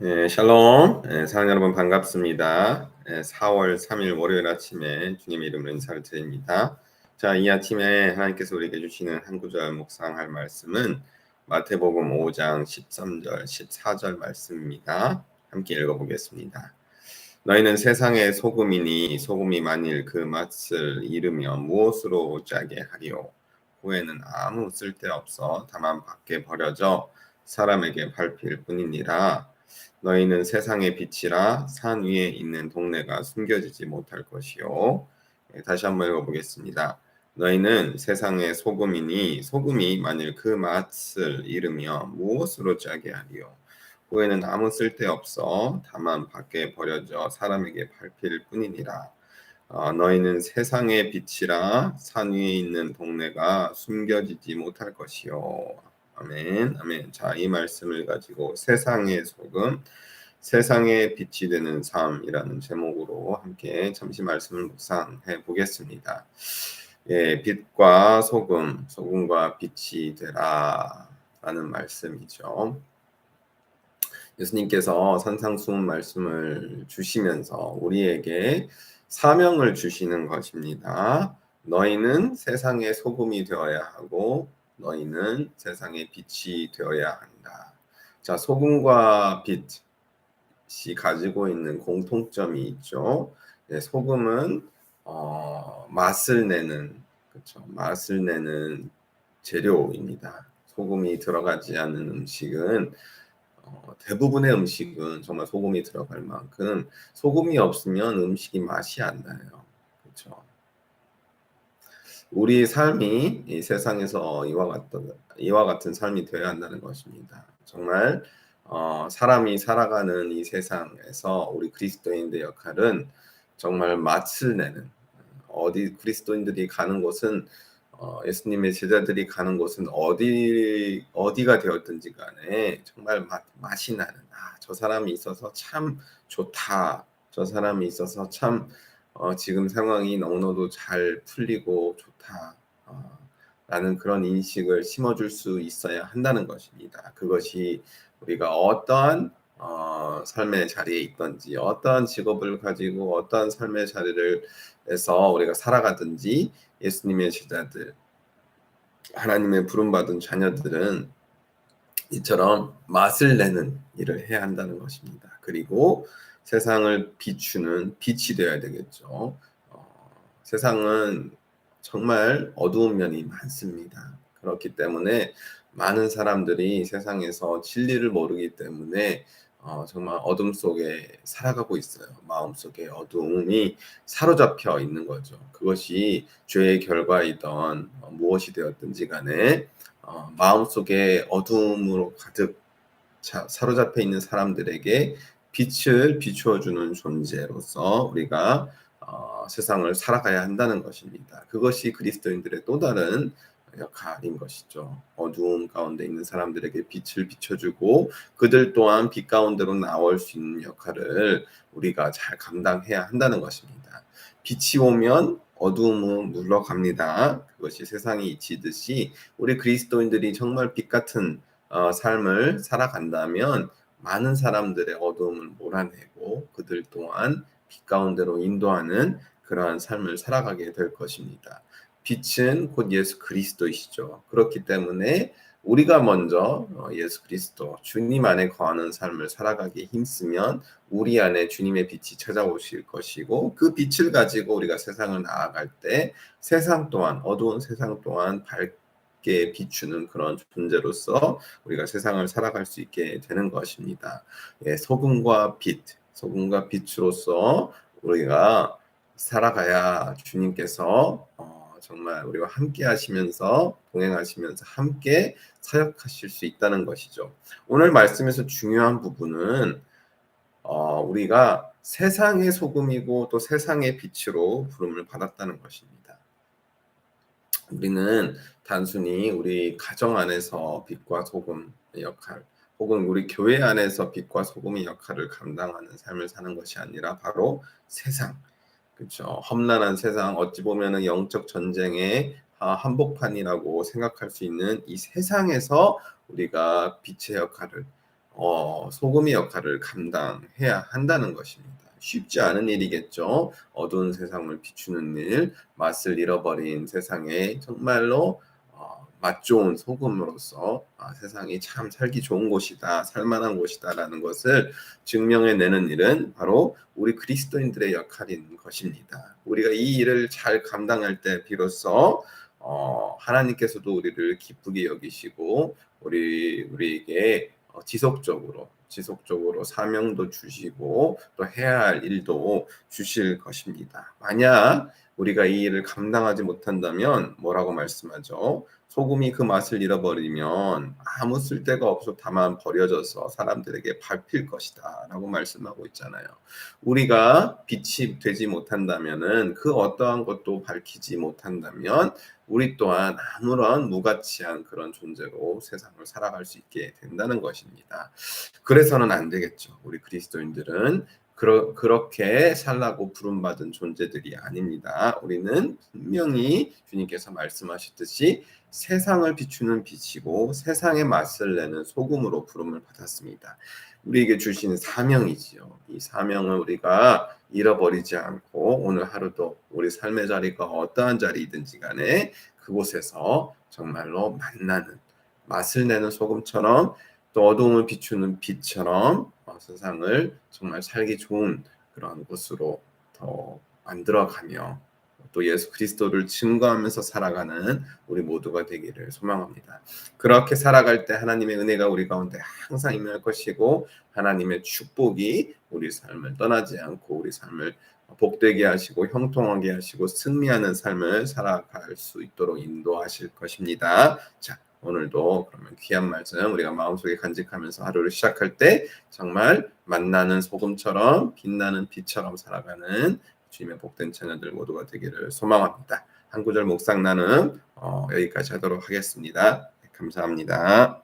샬롬. 사랑하는 여러분 반갑습니다. 4월 3일 월요일 아침에 주님의 이름으로 인사를 드립니다. 자, 이 아침에 하나님께서 우리에게 주시는 한 구절 묵상할 말씀은 마태복음 5장 13절, 14절 말씀입니다. 함께 읽어보겠습니다. 너희는 세상의 소금이니 소금이 만일 그 맛을 잃으면 무엇으로 짜게 하리요? 후에는 아무 쓸데없어 다만 밖에 버려져 사람에게 밟힐 뿐이니라. 너희는 세상의 빛이라 산 위에 있는 동네가 숨겨지지 못할 것이요. 다시 한번 읽어보겠습니다. 너희는 세상의 소금이니 소금이 만일 그 맛을 잃으면 무엇으로 짜게 하리요? 후에는 아무 쓸데없어 다만 밖에 버려져 사람에게 밟힐 뿐이니라. 너희는 세상의 빛이라 산 위에 있는 동네가 숨겨지지 못할 것이요. 아멘, 아멘. 자, 이 말씀을 가지고 세상의 소금, 세상의 빛이 되는 삶이라는 제목으로 함께 잠시 말씀을 묵상해 보겠습니다. 빛과 소금, 소금과 빛이 되라라는 말씀이죠. 예수님께서 산상수훈 말씀을 주시면서 우리에게 사명을 주시는 것입니다. 너희는 세상의 소금이 되어야 하고 너희는 세상의 빛이 되어야 한다. 자, 소금과 빛이 가지고 있는 공통점이 있죠. 소금은 맛을 내는, 그렇죠? 맛을 내는 재료입니다. 소금이 들어가지 않는 음식은 대부분의 음식은 정말 소금이 들어갈 만큼 소금이 없으면 음식이 맛이 안 나요. 그렇죠? 우리 삶이 이 세상에서 이와 같은 삶이 되어야 한다는 것입니다. 정말 사람이 살아가는 이 세상에서 우리 그리스도인들의 역할은 정말 맛을 내는, 어디 그리스도인들이 가는 곳은 예수님의 제자들이 가는 곳은 어디가 되었든지 간에 정말 맛이 나는, 저 사람이 있어서 참 좋다. 저 사람이 있어서 참 지금 상황이 너무나도 잘 풀리고 좋다. 라는 그런 인식을 심어줄 수 있어야 한다는 것입니다. 그것이 우리가 어떠한 삶의 자리에 있든지 어떠한 직업을 가지고 어떠한 삶의 자리를 해서 우리가 살아가든지 예수님의 제자들, 하나님의 부름받은 자녀들은 이처럼 맛을 내는 일을 해야 한다는 것입니다. 그리고 세상을 비추는 빛이 되어야 되겠죠. 세상은 정말 어두운 면이 많습니다. 그렇기 때문에 많은 사람들이 세상에서 진리를 모르기 때문에 정말 어둠 속에 살아가고 있어요. 마음속에 어두움이 사로잡혀 있는 거죠. 그것이 죄의 결과이던 무엇이 되었든지 간에 마음속에 어두움으로 가득 사로잡혀 있는 사람들에게 빛을 비추어주는 존재로서 우리가 세상을 살아가야 한다는 것입니다. 그것이 그리스도인들의 또 다른 역할인 것이죠. 어두움 가운데 있는 사람들에게 빛을 비춰주고 그들 또한 빛 가운데로 나올 수 있는 역할을 우리가 잘 감당해야 한다는 것입니다. 빛이 오면 어두움은 물러갑니다. 그것이 세상이 잊히듯이 우리 그리스도인들이 정말 빛 같은 삶을 살아간다면 많은 사람들의 어두움을 몰아내고 그들 또한 빛 가운데로 인도하는 그러한 삶을 살아가게 될 것입니다. 빛은 곧 예수 그리스도이시죠. 그렇기 때문에 우리가 먼저 예수 그리스도 주님 안에 거하는 삶을 살아가기에 힘쓰면 우리 안에 주님의 빛이 찾아오실 것이고 그 빛을 가지고 우리가 세상을 나아갈 때 세상 또한 어두운 세상 또한 밝게 비추는 그런 존재로서 우리가 세상을 살아갈 수 있게 되는 것입니다. 소금과 빛으로서 우리가 살아가야 주님께서 정말 우리와 함께 하시면서 동행하시면서 함께 사역하실 수 있다는 것이죠. 오늘 말씀에서 중요한 부분은 우리가 세상의 소금이고 또 세상의 빛으로 부름을 받았다는 것입니다. 우리는 단순히 우리 가정 안에서 빛과 소금의 역할 혹은 우리 교회 안에서 빛과 소금의 역할을 감당하는 삶을 사는 것이 아니라 바로 세상, 그렇죠. 험난한 세상, 어찌 보면은 영적 전쟁의 한복판이라고 생각할 수 있는 이 세상에서 우리가 빛의 역할을 소금의 역할을 감당해야 한다는 것입니다. 쉽지 않은 일이겠죠. 어두운 세상을 비추는 일, 맛을 잃어버린 세상에 정말로 맛 좋은 소금으로서 세상이 참 살기 좋은 곳이다, 살만한 곳이다라는 것을 증명해내는 일은 바로 우리 그리스도인들의 역할인 것입니다. 우리가 이 일을 잘 감당할 때 비로소 하나님께서도 우리를 기쁘게 여기시고 우리에게 지속적으로 사명도 주시고 또 해야 할 일도 주실 것입니다. 만약 우리가 이 일을 감당하지 못한다면 뭐라고 말씀하죠? 소금이 그 맛을 잃어버리면 아무 쓸데가 없어 다만 버려져서 사람들에게 밟힐 것이다 라고 말씀하고 있잖아요. 우리가 빛이 되지 못한다면은 그 어떠한 것도 밝히지 못한다면 우리 또한 아무런 무가치한 그런 존재로 세상을 살아갈 수 있게 된다는 것입니다. 그래서는 안 되겠죠. 우리 그리스도인들은 그렇게 살라고 부름받은 존재들이 아닙니다. 우리는 분명히 주님께서 말씀하셨듯이 세상을 비추는 빛이고 세상의 맛을 내는 소금으로 부름을 받았습니다. 우리에게 주신 사명이지요. 이 사명을 우리가 잃어버리지 않고 오늘 하루도 우리 삶의 자리가 어떠한 자리이든지 간에 그곳에서 정말로 만나는 맛을 내는 소금처럼 또 어둠을 비추는 빛처럼 세상을 정말 살기 좋은 그런 곳으로 더 만들어가며 또 예수 그리스도를 증거하면서 살아가는 우리 모두가 되기를 소망합니다. 그렇게 살아갈 때 하나님의 은혜가 우리 가운데 항상 임할 것이고 하나님의 축복이 우리 삶을 떠나지 않고 우리 삶을 복되게 하시고 형통하게 하시고 승리하는 삶을 살아갈 수 있도록 인도하실 것입니다. 자, 오늘도 그러면 귀한 말씀 우리가 마음속에 간직하면서 하루를 시작할 때 정말 만나는 소금처럼 빛나는 빛처럼 살아가는 주님의 복된 자녀들 모두가 되기를 소망합니다. 한 구절 묵상 나눔 여기까지 하도록 하겠습니다. 감사합니다.